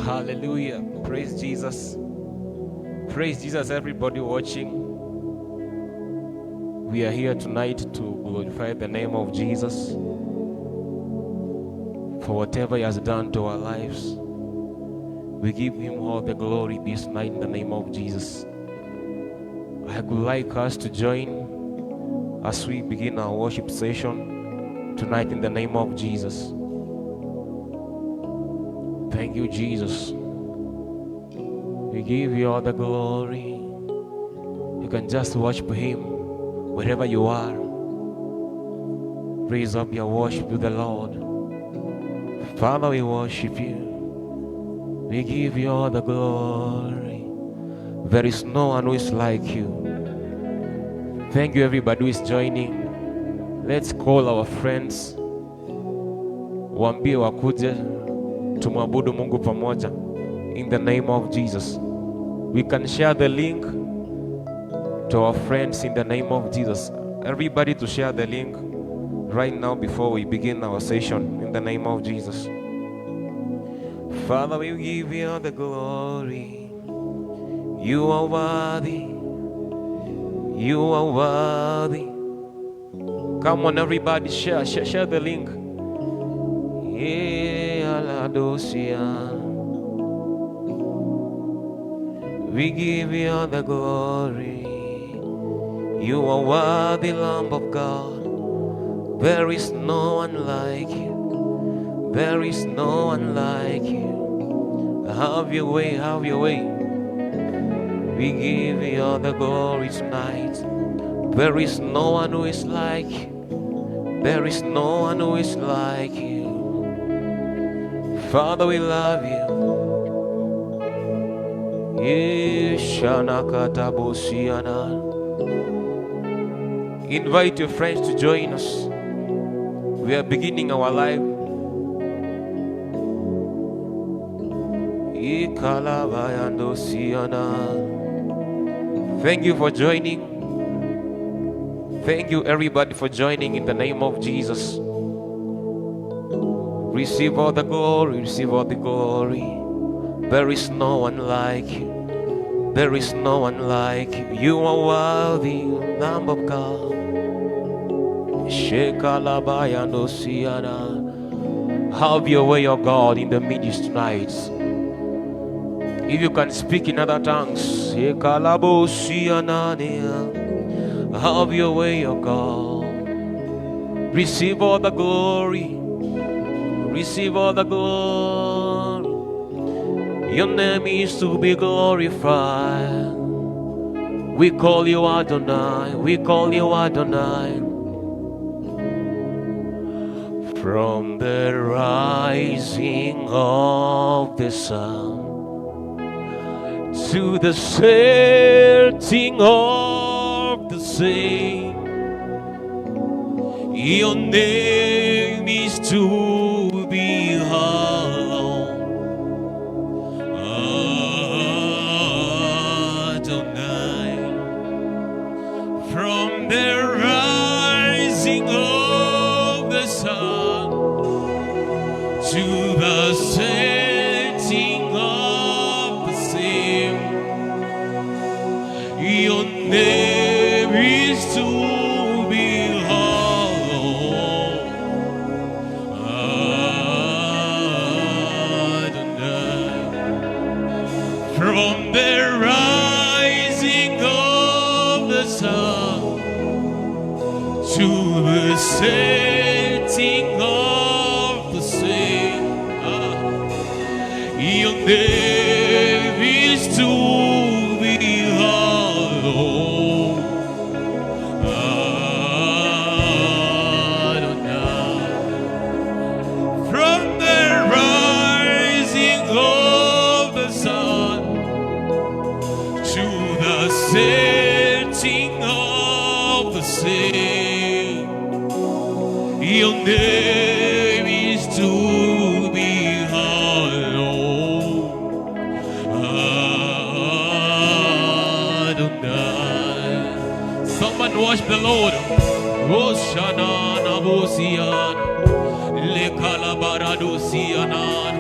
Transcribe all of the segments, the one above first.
Hallelujah. Praise Jesus. Praise Jesus, everybody watching. We are here tonight to glorify the name of Jesus for whatever He has done to our lives. We give Him all the glory this night in the name of Jesus. I would like us to join as we begin our worship session tonight in the name of Jesus. Thank you, Jesus. We give you all the glory. You can just worship Him wherever you are. Raise up your worship to the Lord. Father, we worship you. We give you all the glory. There is no one who is like you. Thank you, everybody who is joining. Let's call our friends. Waambie wakuje tumwabudu Mungu pamoja. In the name of Jesus. We can share the link to our friends in the name of Jesus. Everybody to share the link right now before we begin our session in the name of Jesus. Father, we give you all the glory. You are worthy. You are worthy. Come on, everybody, share the link. We give you all the glory. You are worthy, Lamb of God. There is no one like you. There is no one like you. Have your way, have your way. We give you all the glory tonight. There is no one who is like you. There is no one who is like you. Father, we love you. Invite your friends to join us. We are beginning our life. Thank you for joining. Thank you everybody for joining in the name of Jesus. Receive all the glory, receive all the glory. There is no one like you. There is no one like you. You are worthy, Lamb of God. Have your way, O God, in the midst tonight. If you can speak in other tongues, have your way, O God. Receive all the glory. Receive all the glory. Your name is to be glorified. We call you Adonai. We call you Adonai. From the rising of the sun to the setting of the same, your name is to be hallowed. Adonai. From the rising of the sun to the setting of the same, your name is to be hallowed. Adonai. From the rising of the sun to the setting of the same, your name is to be hallowed. Adonai. From the rising of the sun to the setting of the same, your name is to be hallowed. Adonai. Someone worship the Lord. Hoshana Nabosian, Lekalabaradosianan.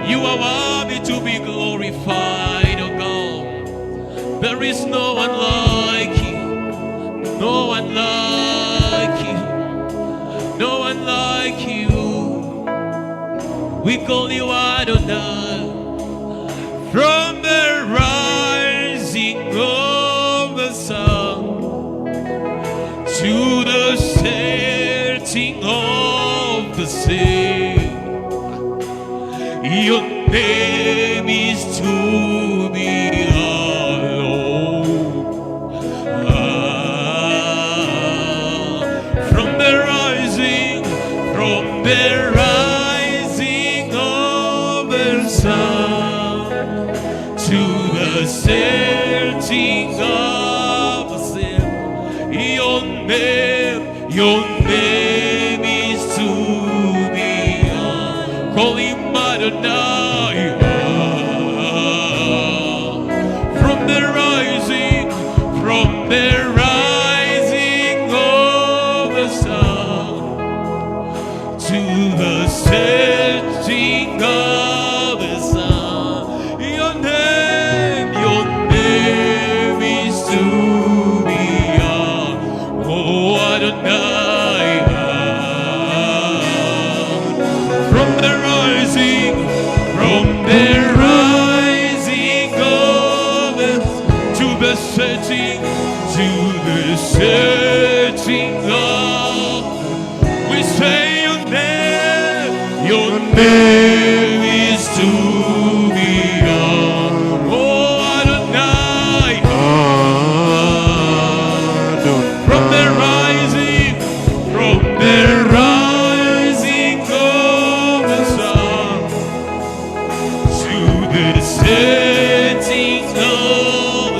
You are worthy to be glorified, O God. There is no one like you. No one like you. No one like you. We call you Adonai. From the rising of the sun to the setting of the same, your name is to be hallowed. From the rising of the sun to the setting of the same, your name is to be hallowed. Call him Adonai. From the rising of the sun to the setting of the sun, your name is to be hallowed. Oh Adonai. From the rising of the to the setting of, we say your name is to be honored. Oh Adonai. setting of.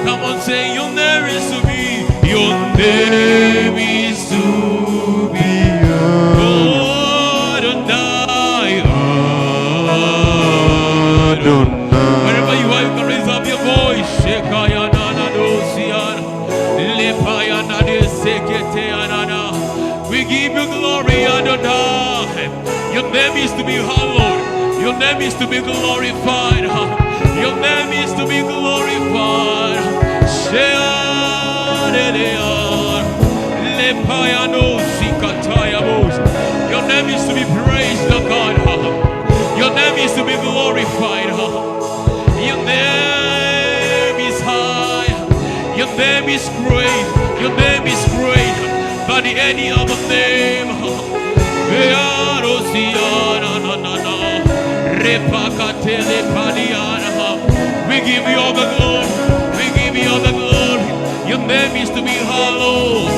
Come on, say your name is to be. Your name is to be. Adonai, Adonai. Wherever you are, you can raise up your voice. We give you glory, Adonai. Your name is to be hallowed. Your name is to be glorified. Your name is to be glorified. Your name is to be praised, oh God. Your name is to be glorified. Your name is high. Your name is great. Your name is great than any other name. We give you all the glory. We give you all the glory. Your name is to be hallowed.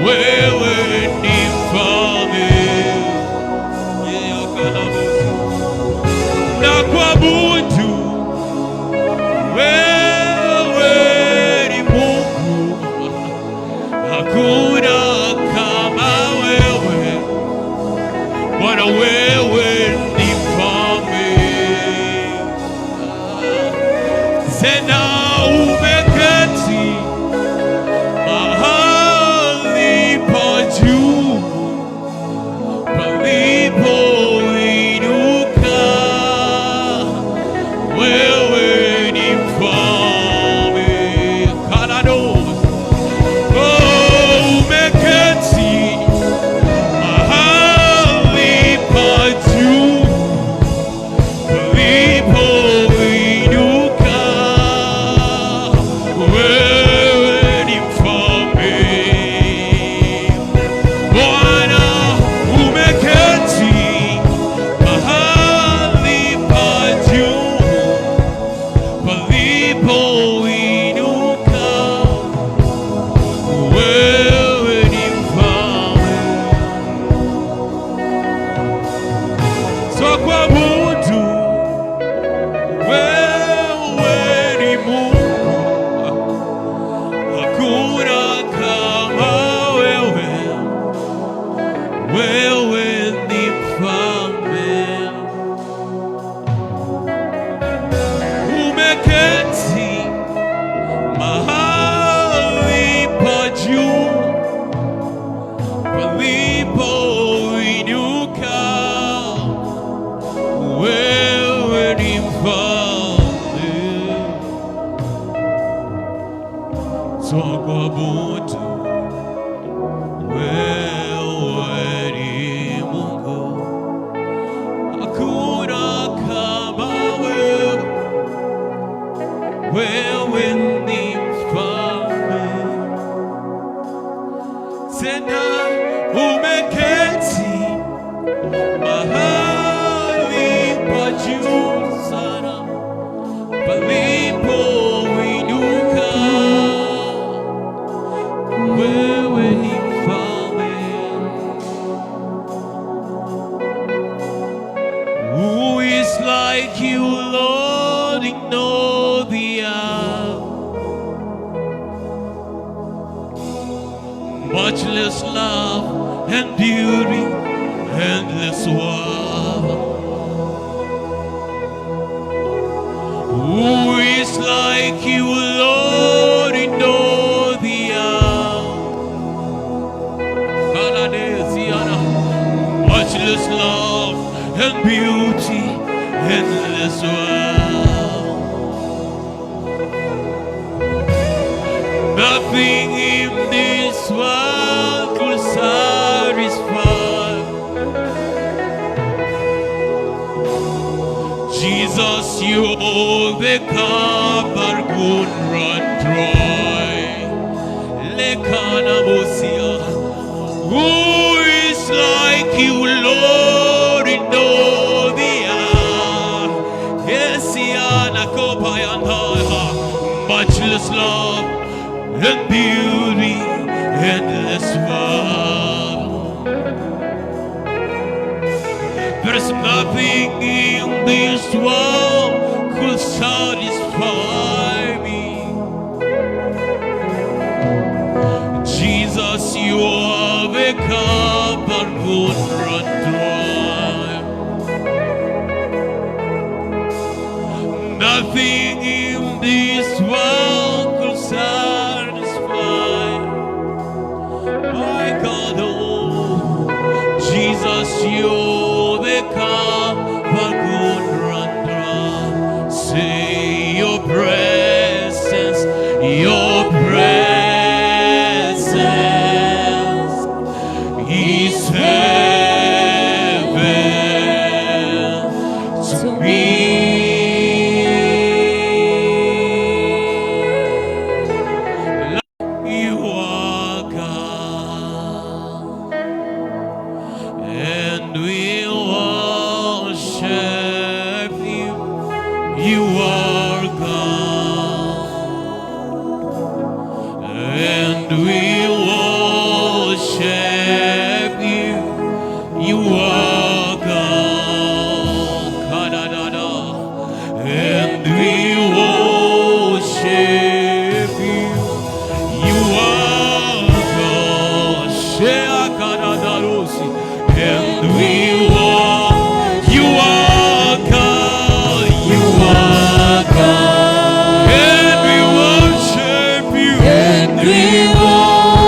Wewe ni And we worship you.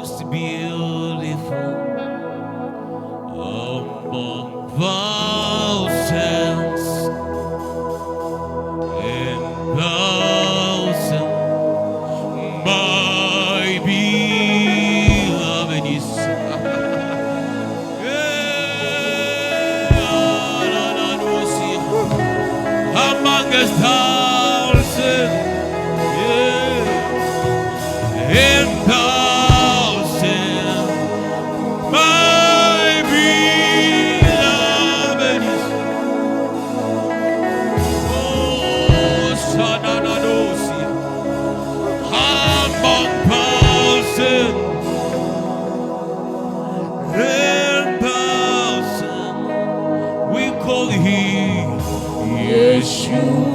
most beautiful among thousands and thousands. My beloved is among us thousands, and thousands. My beloved is, oh, Sananadosia, among thousands and thousands. We call him Yeshua.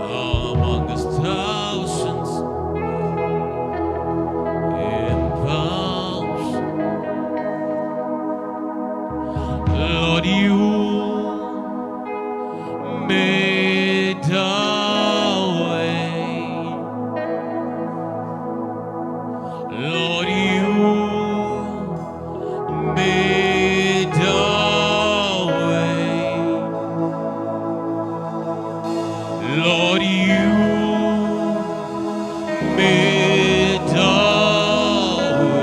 Amongst thousands and thousands, Lord, you made a way. Lord, you made a way. Lord, you made a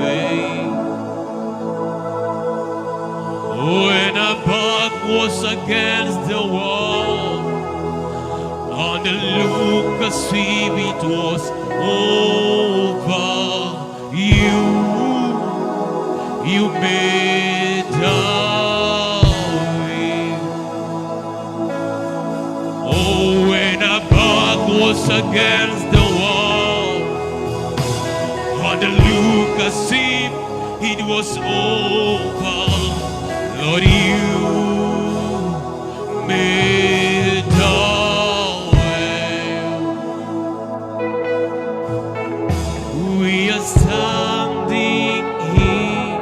way. When our back was against the wall, on the look as if it was over, you made a way. Oh, when our back was against the wall, on the look as if it was over, Lord, you made a way. We are standing here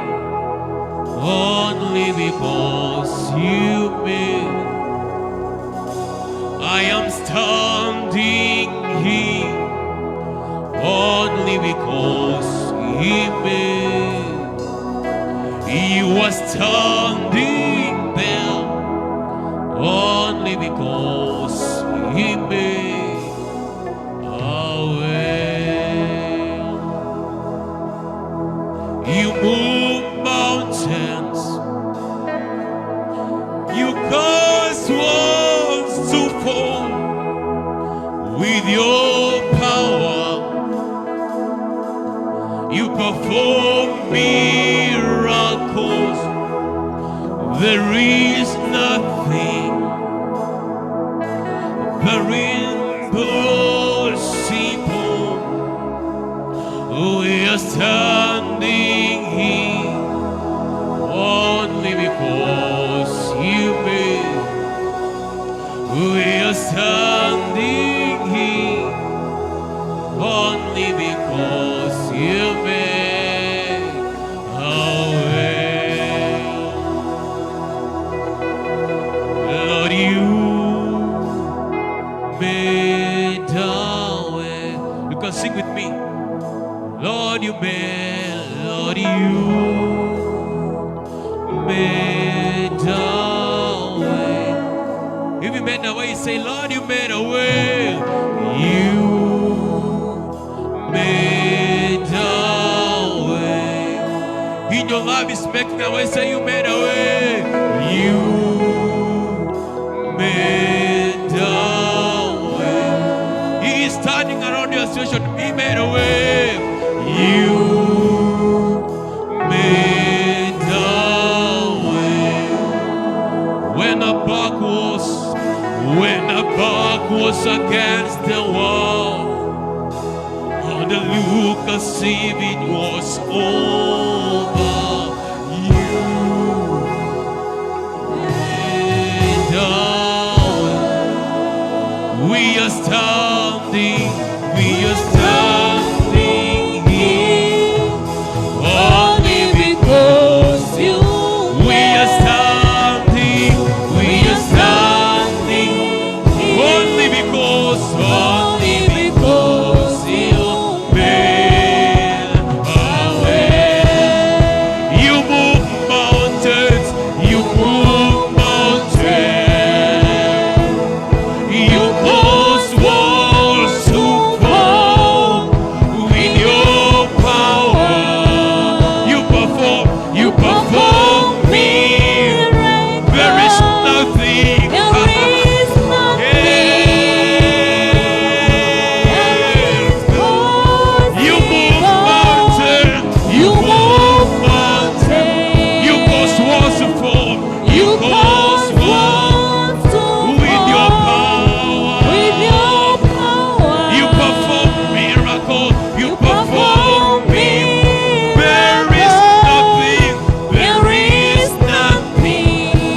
only because you made. I am standing here only because he made. You are standing there only because he made a way. You move mountains, you cause walls to fall with your power. You perform miracles. There is nothing very impossible. We are standing here only because you made. We are standing here only because you made a way. Lord, you sing with me. Lord, you made a way. If you made a way, say, Lord, you made a way. You made a way. In your life is making a way, say, you made a way. You made a way. He is turning around your situation. He made a way. You made a way. When the back was against the wall, and the look as if it was over, you made a way. We are standing here only because you. We are standing only because you made a way. You move mountains, you move mountains. You cause walls to fall with your power. You perform miracles. There is nothing. You move mountains. You cause walls to fall. You cause walls with your power. You perform miracles. You perform miracles. There is nothing.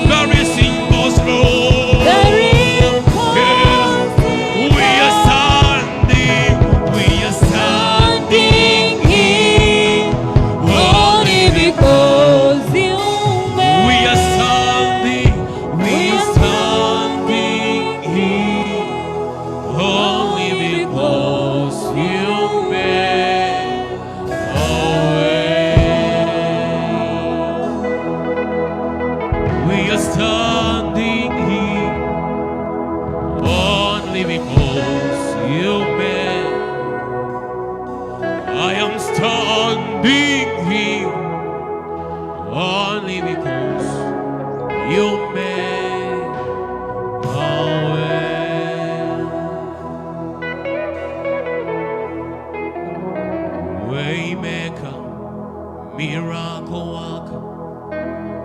There is impossible. We are standing here only because you made. We are standing here only because you made a way. We are standing here only because you made. I am standing here only because you made a way. Waymaker, miracle worker,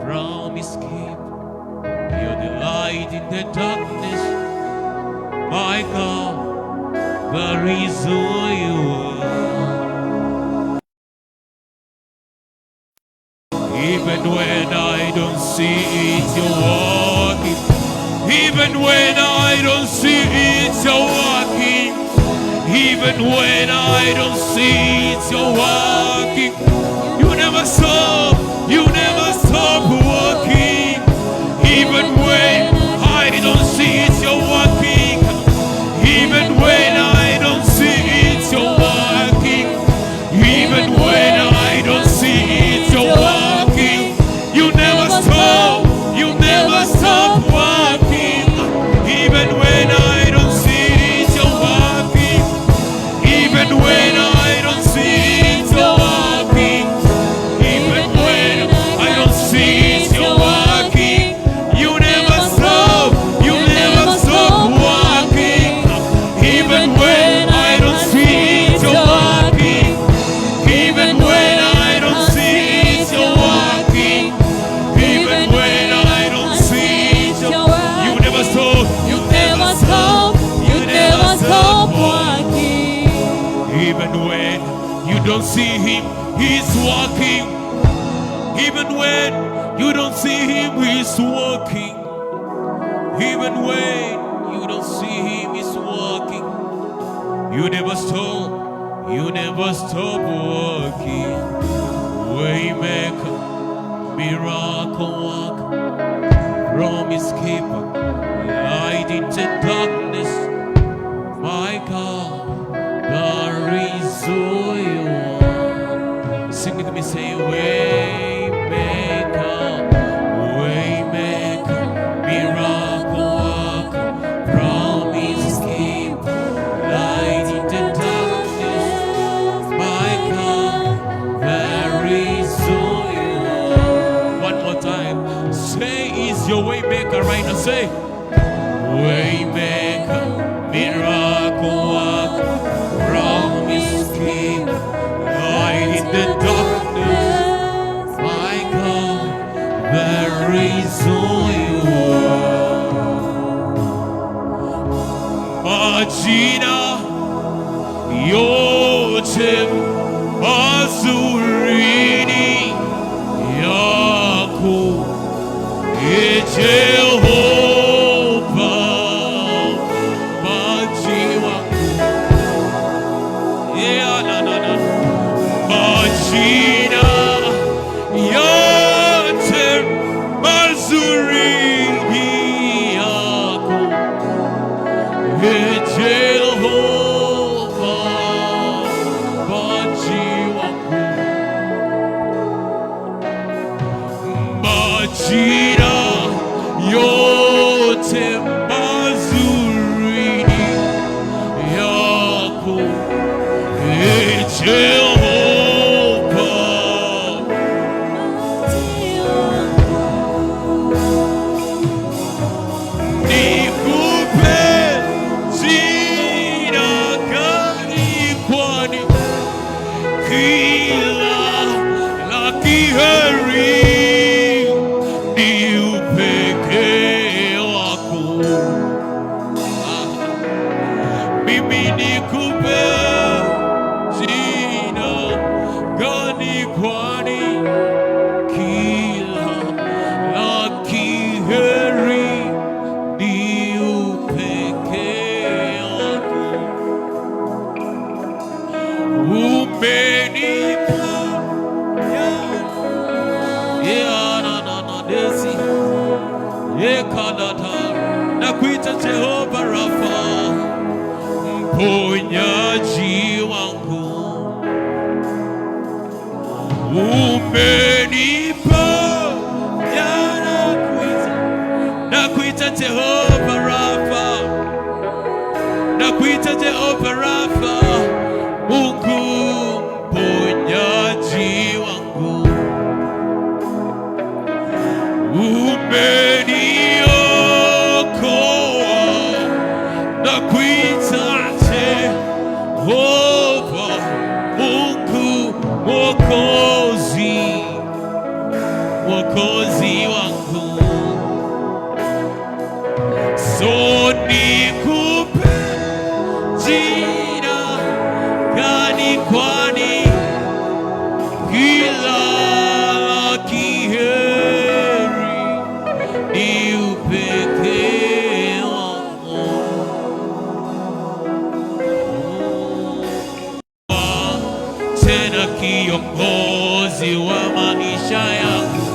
promise keeper, you're the light in the darkness. My God, the reason you are. Even when I don't see it, you're walking. Even when I don't see it, you're walking. Even when I don't see it, you're walking. You never stop walking. Even when I don't see it, you're walking. Even when I don't see it, you're walking. Even when I don't see it, you're walking. You never stop walking. Even when I don't see it, you're walking. Even when I don't see it, you're walking. Even when I don't see it, you're walking. You never stop walking. Even when I don't see it, you're walking. Even when I don't see it, you're walking. Even when I don't see it, you never stop. You never stop walking. Even when you don't see him, he's walking. Even when you don't see him, he's walking. Even when you don't see him, he's walking. You never stop walking. Waymaker, miracle worker, promise keeper, light in the darkness. My God, the reason majina yote mazurini yako, Jehova, maji wangu. Majina yote mazurini yako, Jehova, maji wangu. Majina yote mazurini yako, Jehova, nikupe jina gani, kwani kila la kiheri ni upekee wako. Mimi nikupe jina gani, kwani kila la kiheri ni upekee wako. Umenipa desi yekanata, na kuita Jehova Rafa, mponyaji wangu. Umenipa na kuita Jehova Rafa, na kuita Jehova Rafa, Mungu mponyaji wangu. Umeniokoa na kuita Jehova, Mungu Mwokozi, Mwokozi wangu. So nikupe jina gani, kwani kila la kiheri ni upekee wako. Tena kiongozi wa maisha yangu,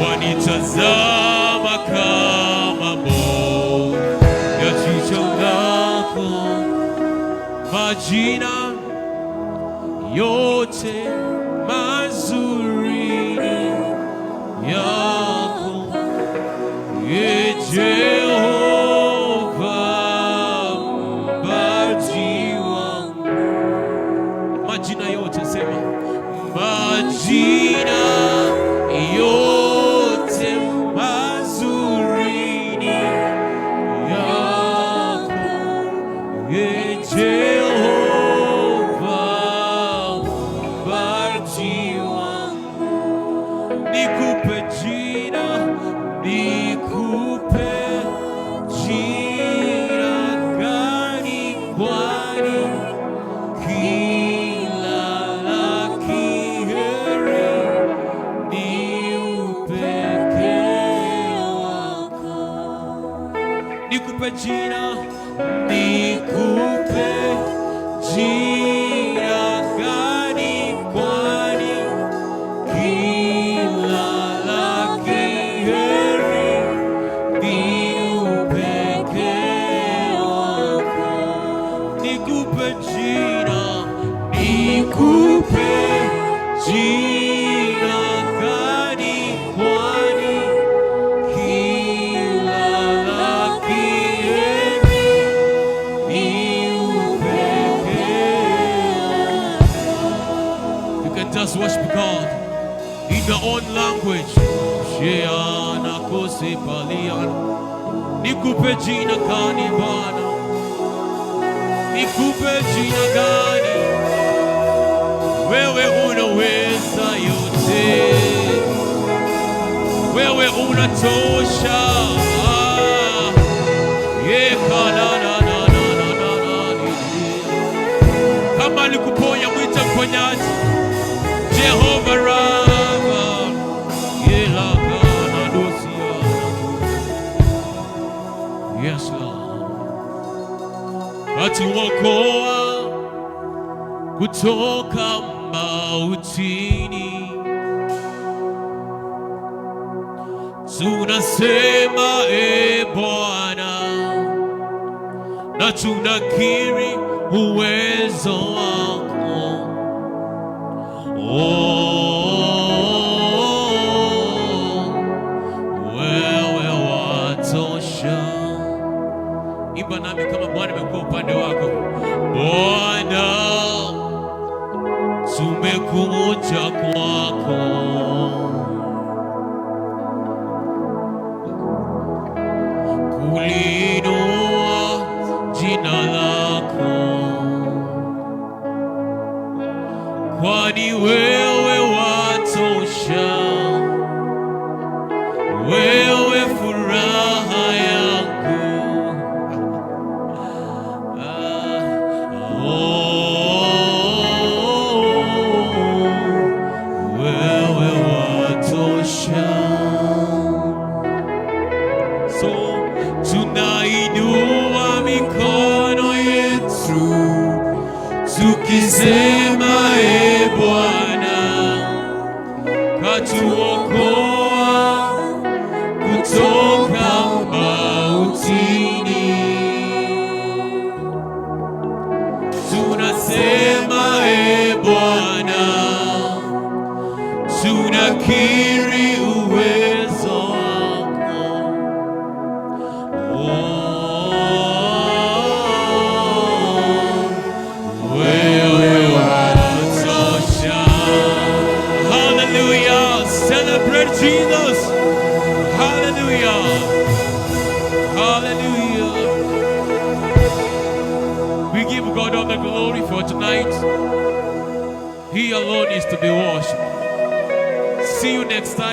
wanitazama kama moyo ya jicho lako. Majina yote mazurini yako, Jehova, maji wangu. Majina yote, sema majina yote mazurini yako, Jehova, maji wangu. Nikupe jina, nikupe jina gani, kwani kila la kiheri ni upekee wako. Nikupe jina, nikupe jina gani, kwani kila la kiheri ni upekee wako. Nikupe jina, nikupe jina gani, kwani kila la kiheri ni upekee wako. You can just worship God in your own language. Sheana kose palian. Nikupe jina gani Bwana, nikupe jina gani? Wewe unaweza yote, wewe unatosha. Yekanana Ponyaji, Jehovah Rapha, Yelagana Dosia. Yes, Lord. Atuokoa kutoka mautini. Tunasema Bwana, na tunakiri uwezo wako. Wewe watosha. Imba nami kama Bwana amekuwa upande wako. Bwana, tumekuja kwako, kuliinua jina lako, kwani wewe watosha. Wewe furaha yangu. Wewe watosha. So tunainua mikono yetu tukisema Bwana, katuokoa kutoka mautini. Tunasema Bwana, tunakiri uwezo wako. Wewe watosha. Hallelujah. Celebrate Jesus. Hallelujah. Hallelujah. We give God all the glory for tonight. He alone is to be worshipped. See you next time.